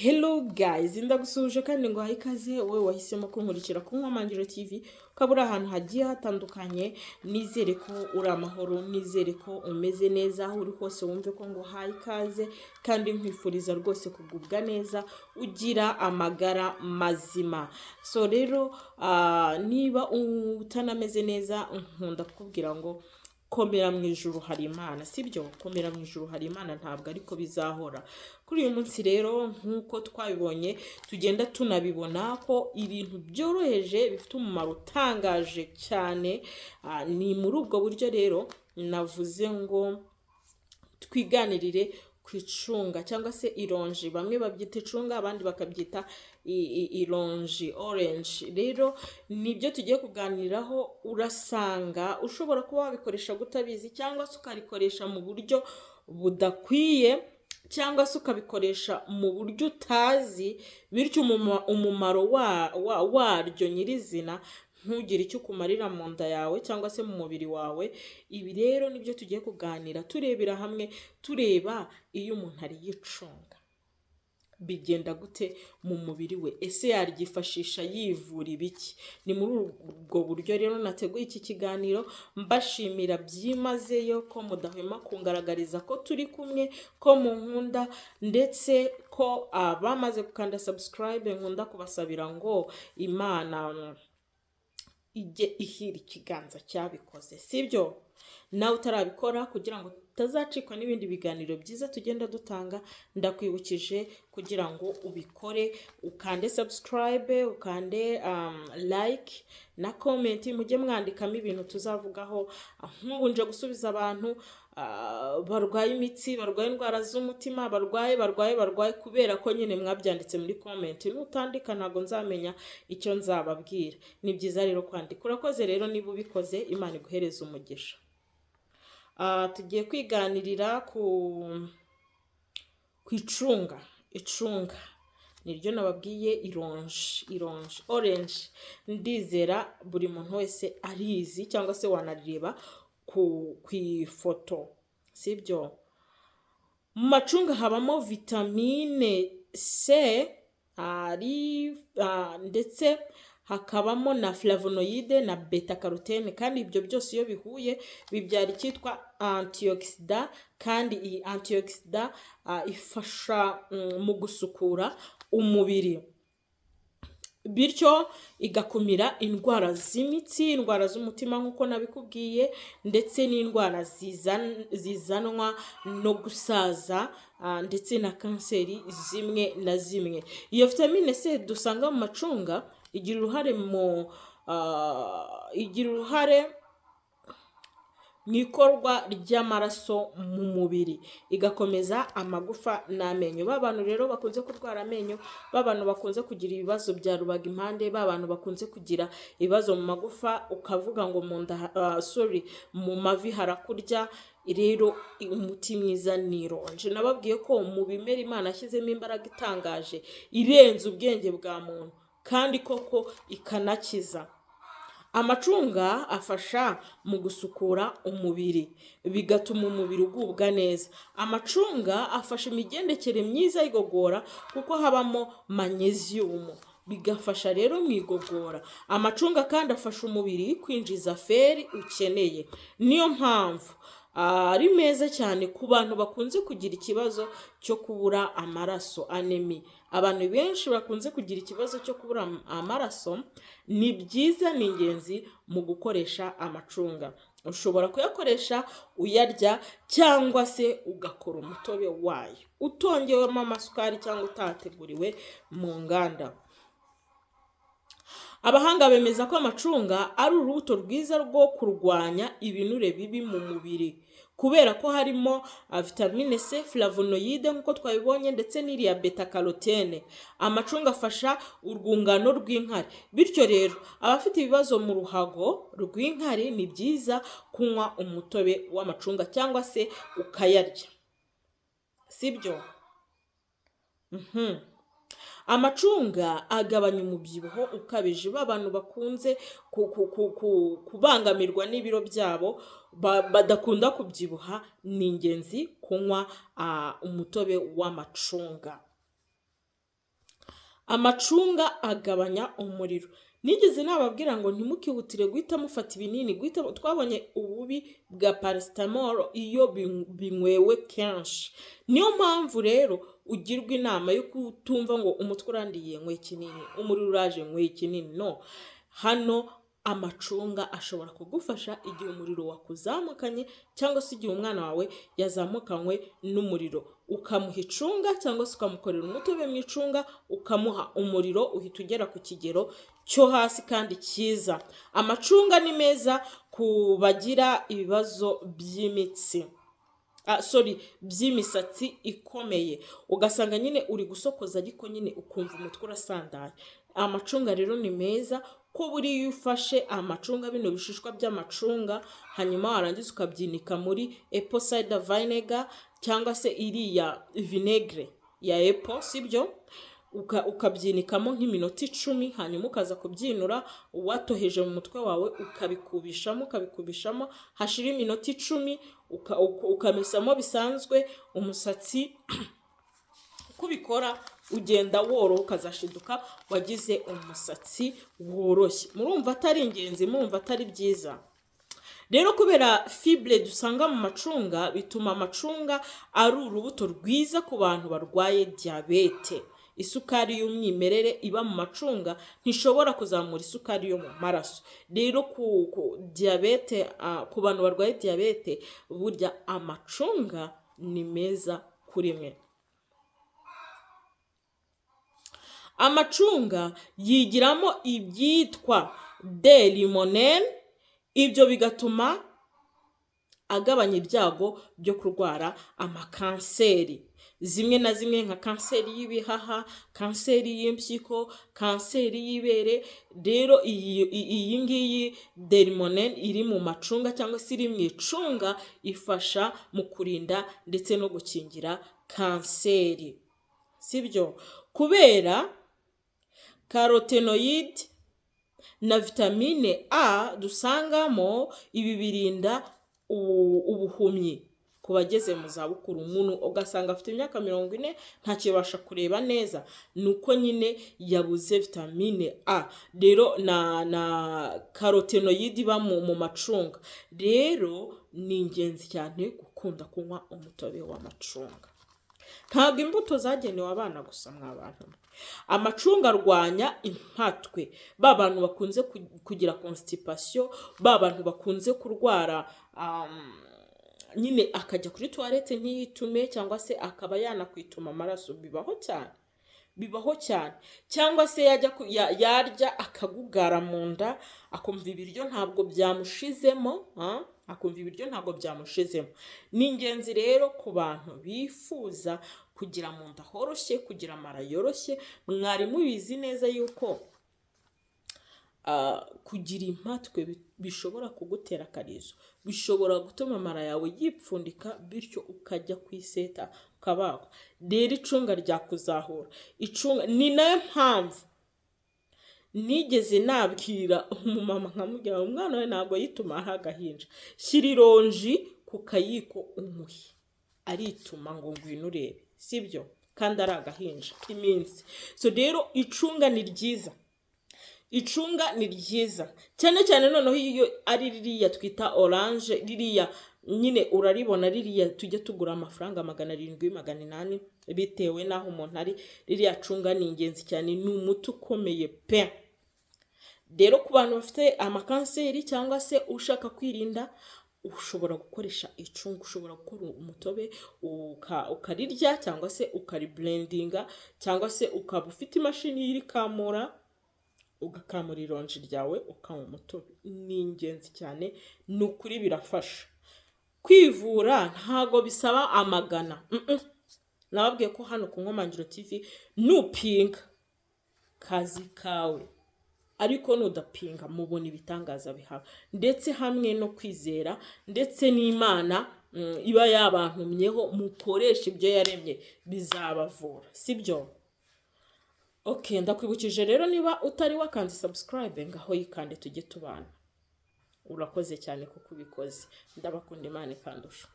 Hello guys, ndagusuje kandi ngo ikaze wowe wahisemo kunkurikira ku Nkomangiro TV, ukaba uri ahantu hagiye hatandukanye. Nizere ko uri amahoro, nizere ko umeze neza aho uri hose, wumve ko ngo ikaze kandi nkwifuriza rwose kugubwa neza, ugira amagara mazima. So rero niba utanameze neza, nkunda kukubwira ngo komera mu ijuru hari Imana, sibyo? Komera mu ijuru hari Imana, ntabwo ariko bizahora. Kuri uyu munsi rero nk'uko twabibonye, tugenda tunabibona ko ibintu byoroheje bifite umumaro utangaje cyane. Ni muri ubwo buryo rero navuze ngo twiganirire ku icunga cyangwa se ironji. Bamwe babyita icunga, abandi bakabyita ironji, orange. Rero nibyo tugiye kuganiraho. Urasanga ushobora kuba wabikoresha gutabizi, cyangwa se ukarikoresha mu buryo budakwiye, cyangwa se ukabikoresha mu buryo utazi, bityo umumaro waryo nyirizina ntugire icyo ukumarira mu nda yawe cyangwa se mu mubiri wawe. Ibi rero nibyo tugiye kuganira turebera hamwe, tureba iyo umuntu ariye icunga bigenda gute mu mubiri we, ese yaryifashisha yivura ibiki? Ni muri ubwo buryo rero nateguye iki kiganiro, mbashimira byimazeyo ko mudahwema kungaragariza ko turi kumwe, ko munkunda, ndetse ko abamaze gukanda subscribe nkunda kubasabira ngo Imana ijye ihira ikiganza cyabikoze, sibyo? Nawe utarabikora, kugira ngo utazacikwa n'ibindi biganiro byiza tugenda dutanga, ndakwibukije kugira ngo ubikore, ukande subscribe, ukande like na comment, mujye mwandikamo ibintu tuzavugaho. Nk'ubu nje gusubiza abantu barwaye imitsi, barwaye indwara z'umutima, barwaye kubera ko nyine mwabyanditse muri comment. Nutandika ntago nzamenya icyo nzababwira. Ni byiza rero kwandika. Urakoze rero niba ubikoze, Imana iguhereza umugisha. Tugiye kwiganirira ku icunga. Icunga niryo nababwiye, ironji, orange. Ndizera buri muntu wese arizi, cyangwa se wanareba ku ifoto, sibyo? Mu macunga habamo vitamine C, ndetse hakabamo na flavonoide na beta carotene, kandi ibyo byose iyo bihuye bibyara icyitwa antioxidant, kandi iyi antioxidant ifasha mu gusukura umubiri, bityo igakumira indwara z'imitsi, indwara z'umutima nk'uko nabikubwiye, ndetse n'indwara zizanwa no gusaza, ndetse na kanseri zimwe na zimwe. Iyo vitamine C dusanga mu macunga igira uruhare mu ikorwa ry'amaraso mu mubiri, igakomeza amagufa n'amenyo. Bantu rero bakunze kurwara amenyo, bantu bakunze kugira ibibazo bya rubagimpande, bantu bakunze kugira ibibazo mu magufa, ukavuga ngo mu nda mu mavi harakurya, rero umuti mwiza ni ironji. Nababwiye ko mu bimera Imana ashyizemo imbaraga itangaje irenze ubwenge bwa muntu, kandi koko ikanakiza. Amacunga afasha mu gusukura umubiri, bigatuma umubiri ugubwa neza. Amacunga afasha imigendekere myiza y'igogora, kuko habamo magnesium, bigafasha rero mu igogora. Amacunga kandi afasha umubiri kwinjiza feri ukeneye. Niyo mpamvu ari meza cyane ku bantu bakunze kugira ikibazo cyo kubura amaraso, anemia. Abantu benshi bakunze kugira ikibazo cyo kubura amaraso, ni byiza, ni ingenzi mu gukoresha amacunga. Ushobora kuyakoresha uyarya, cyangwa se ugakora umutobe wayo utongewemo amasukari cyangwa utateguriwe mu nganda. Abahanga bemeza ko amacunga ari urubuto rwiza rwo kurwanya ibinure bibi mu mubiri, kubera ko harimo vitamine C, flavonoide nk'uko twabibonye, ndetse n'iriya beta carotene. Amacunga afasha urwungano rw'inkari, bityo rero abafite ibibazo mu ruhago rw'inkari ni byiza kunywa umutobe w'amacunga, cyangwa se ukayarya, sibyo? Amacunga agabanya umubyibuho ukabije. Abantu bakunze kubangamirwa n'ibiro byabo, badakunda kubyibuha, ni ingenzi kunywa umutobe w'amacunga. Amacunga agabanya umuriro. Nigeze nababwira ngo ntimukihutire guhita mufata ibinini, twabonye ububi bwa paracetamol iyo binywewe kenshi. Niyo mpamvu rero ugirwa inama yo kutumva ngo umutwe urandiye nkwe kinini, umuriro uraje nkwe kinini. No, hano amacunga ashobora kugufasha igihe umuriro wakuzamukanye cyangwa se igihe umwana wawe yazamukanywe n'umuriro, ukamuha icunga cyangwa se ukamukorera umutobe mu icunga, ukamuha umuriro uhita ugera ku kigero cyo hasi kandi cyiza. Amacunga ni meza ku bagira ibibazo by'imitsi, by'imisatsi ikomeye, ugasanga nyine uri gusokoza ariko nyine ukumva umutwe urasandaye. Amacunga rero ni meza ko buriya ufashe amacunga, bino bishishwa by'amacunga, hanyuma warangiza ukabyinika muri apple cider vinegar cyangwa se iriya vinegre ya apple, sibyo? Ukabyinikamo nk'iminota 10, hanyuma ukaza kubyinura watoheje mu mutwe wawe, ukabikubishamo hashira iminota 10, ukamesamo bisanzwe. Umusatsi kubikora ugenda woroha, ukazashiduka wagize umusatsi woroshye. Murumva atari ingenzi? Murumva atari byiza? Rero kubera fibre dusanga mu macunga, bituma amacunga ari urubuto rwiza ku bantu barwaye diabete. Isukari y'umwimerere iba mu macunga ntishobora kuzamura isukari yo mu maraso. Rero ku diabete, ku bantu barwaye diabete, burya amacunga ni meza kuri mwe. Amacunga yigiramo ibyitwa D-limonene, ibyo bigatuma agabanya ibyago byo kurwara amakanseri zimwe na zimwe, nka kanseri y'ibihaha, kanseri y'impyiko, kanseri y'ibere. Rero iyi ngiyi D-limonene iri mu macunga cyangwa se iri mu icunga ifasha mu kurinda ndetse no gukingira kanseri, sibyo? Kubera carotenoid na vitamine A dusangamo, ibi birinda ubuhumyi ku bageze mu zabukuru. Umuntu ugasanga afite imyaka 40 ntakibasha kureba neza, nuko nyine yabuze vitamine A. Rero na carotenoid iba mu macunga. Rero ni ingenzi cyane gukunda kunywa umutobe w'amacunga. Ntabwo imbuto zagenewe abana gusa mw'abantu. Amacunga arwanya impatwe, ba bantu bakunze kugira constipation, ba bantu bakunze kurwara nyine akajya kuri toilette ntiyitume, cyangwa se akaba yanakwituma amaraso. Bibaho cyane. Cyangwa se yarya akagugara mu nda, akumva ibiryo ntabwo byamushizemo. Ni ingenzi rero ku bantu bifuza kugira mu nda horoshye, kugira amara yoroshye. Mwari mubizi neza yuko kugira impatwe bishobora kugutera akarizo, bishobora gutuma amara yawe yipfundika, bityo ukajya kwiseta ukabagwa. Rero icunga ryakuzahura. Icunga ni nayo mpamvu nigeze nabwira umumama nkamubwira, umwana we ntabwo yituma ari agahinja, shyira ironji ku kayiko umuhe, arituma ngo ngwino urebe, sibyo? Kandi ari agahinja iminsi. So rero icunga ni ryiza. Icunga ni ryiza cyane cyane, noneho iyo ari ririya twita orange, ririya nyine uraribona, ririya tujye tugura amafaranga 700 800 bitewe naho umuntu ari. Ririya cunga ni ingenzi cyane, ni umuti ukomeye pe. Rero ku bantu bafite amakanseri cyangwa se ushaka kwirinda, ushobora gukoresha icunga. Ushobora gukora umutobe ukarirya cyangwa se ukariblendinga, cyangwa se ukaba ufite imashini y'irikamura ugakamura ironji ryawe ukanywa umutobe. Ni ingenzi cyane, ni ukuri birafasha. Kwivura ntago bisaba amagana. Nababwiye ko hano ku Nkomangiro TV nupinga kazi kawe, ariko nudapinga mubona ibitangaza bihaba. Ndetse hamwe no kwizera ndetse n'Imana iba yabantumyeho, mukoresha ibyo yaremye bizabavura, sibyo? Okay, ndakwibukije rero, niba utari wakanze subscribe ngaho yikande tujye tubana. Urakoze cyane kuko ubikoze. Ndabakunda, Imana ikandusha.